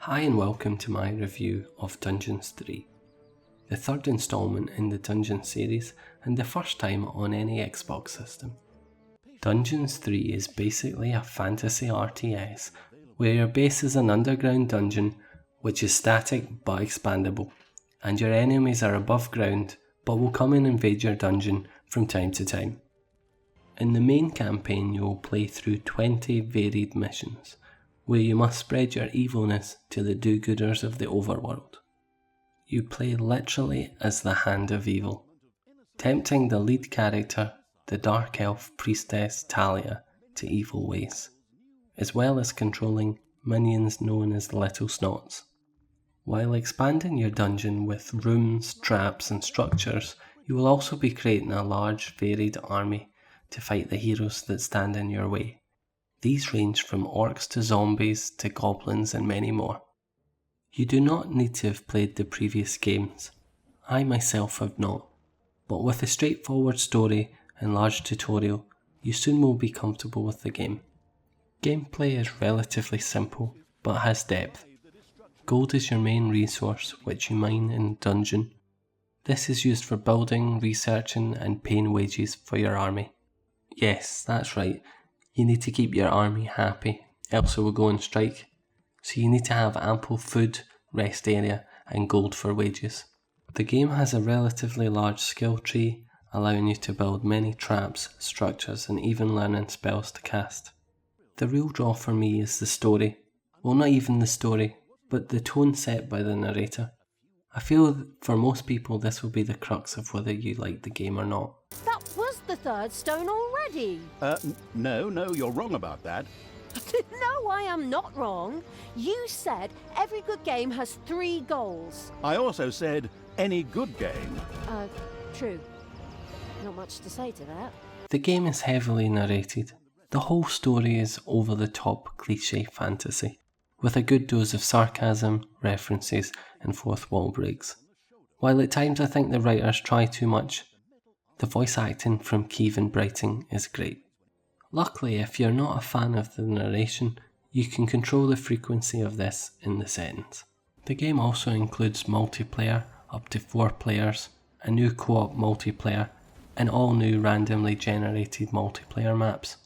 Hi and welcome to my review of Dungeons 3, the third installment in the Dungeons series and the first time on any Xbox system. Dungeons 3 is basically a fantasy RTS where your base is an underground dungeon which is static but expandable, and your enemies are above ground but will come and invade your dungeon from time to time. In the main campaign you will play through 20 varied missions, where you must spread your evilness to the do-gooders of the overworld. You play literally as the Hand of Evil, tempting the lead character, the dark elf priestess Thalya, to evil ways, as well as controlling minions known as Little Snots. While expanding your dungeon with rooms, traps and structures, you will also be creating a large varied army to fight the heroes that stand in your way. These range from orcs to zombies to goblins and many more. You do not need to have played the previous games. I myself have not, but with a straightforward story and large tutorial, you soon will be comfortable with the game. Gameplay is relatively simple, but has depth. Gold is your main resource, which you mine in dungeon. This is used for building, researching and paying wages for your army. Yes, that's right. You need to keep your army happy, else it will go on strike. So you need to have ample food, rest area and gold for wages. The game has a relatively large skill tree, allowing you to build many traps, structures and even learning spells to cast. The real draw for me is the story. Well, not even the story, but the tone set by the narrator. I feel for most people this will be the crux of whether you like the game or not. That was the third stone already. No, you're wrong about that. No, I am not wrong. You said every good game has 3 goals. I also said any good game. True. Not much to say to that. The game is heavily narrated. The whole story is over-the-top cliché fantasy, with a good dose of sarcasm, references and fourth wall breaks. While at times I think the writers try too much, the voice acting from Kevin Brighting is great. Luckily, if you're not a fan of the narration, you can control the frequency of this in the settings. The game also includes multiplayer, up to 4 players, a new co-op multiplayer, and all new randomly generated multiplayer maps.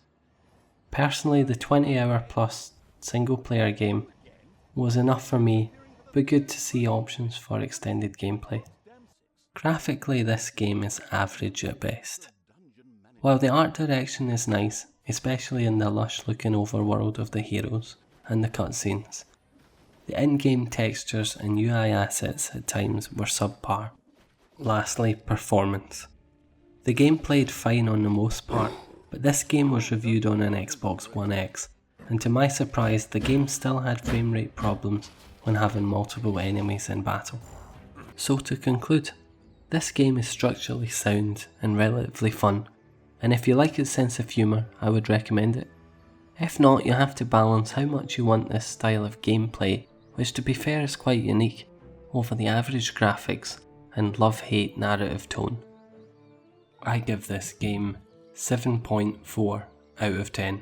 Personally, the 20-hour plus single player game was enough for me, but good to see options for extended gameplay. Graphically, this game is average at best. While the art direction is nice, especially in the lush looking overworld of the heroes and the cutscenes, the in-game textures and UI assets at times were subpar. Lastly, performance. The game played fine on the most part, but this game was reviewed on an Xbox One X, and to my surprise the game still had frame rate problems when having multiple enemies in battle. So to conclude, this game is structurally sound and relatively fun, and if you like its sense of humour, I would recommend it. If not, you have to balance how much you want this style of gameplay, which to be fair is quite unique, over the average graphics and love-hate narrative tone. I give this game 7.4 out of 10.